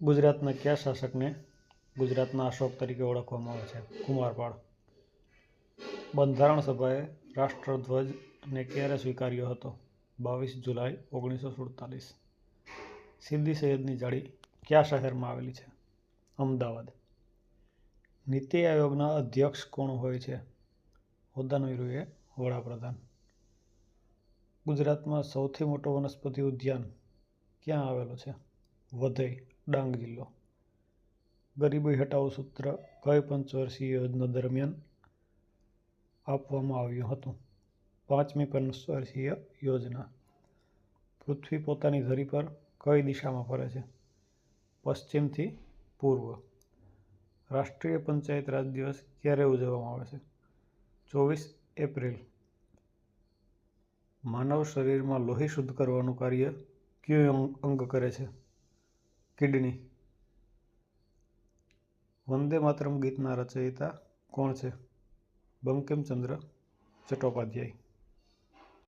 ગુજરાતના કયા શાસકને ગુજરાતના અશોક તરીકે ઓળખવામાં આવે છે? કુમારપાળ. બંધારણ સભાએ રાષ્ટ્રધ્વજને ક્યારે સ્વીકાર્યો હતો? 22 જુલાઈ 1947. સીદી સૈયદની જાળી કયા શહેરમાં આવેલી છે? અમદાવાદ. નીતિ આયોગના અધ્યક્ષ કોણ હોય છે? હોદ્દાનો વિરુએ વડાપ્રધાન. ગુજરાતમાં સૌથી મોટો વનસ્પતિ ઉદ્યાન ક્યાં આવેલો છે? વઘઈ, ડાંગ જિલ્લો. ગરીબી હટાવો સૂત્ર કઈ પંચવર્ષીય યોજના દરમિયાન આપવામાં આવ્યું હતું? 5મી પંચવર્ષીય યોજના. પૃથ્વી પોતાની ધરી પર કઈ દિશામાં ફરે છે? પશ્ચિમથી પૂર્વ. રાષ્ટ્રીય પંચાયત રાજ દિવસ ક્યારે ઉજવવામાં આવે છે? 24 એપ્રિલ. માનવ શરીરમાં લોહી શુદ્ધ કરવાનું કાર્ય કયું અંગ કરે છે? કિડની. વંદે માતરમ ગીતના રચયિતા કોણ છે? બંકિમચંદ્ર ચટ્ટોપાધ્યાય.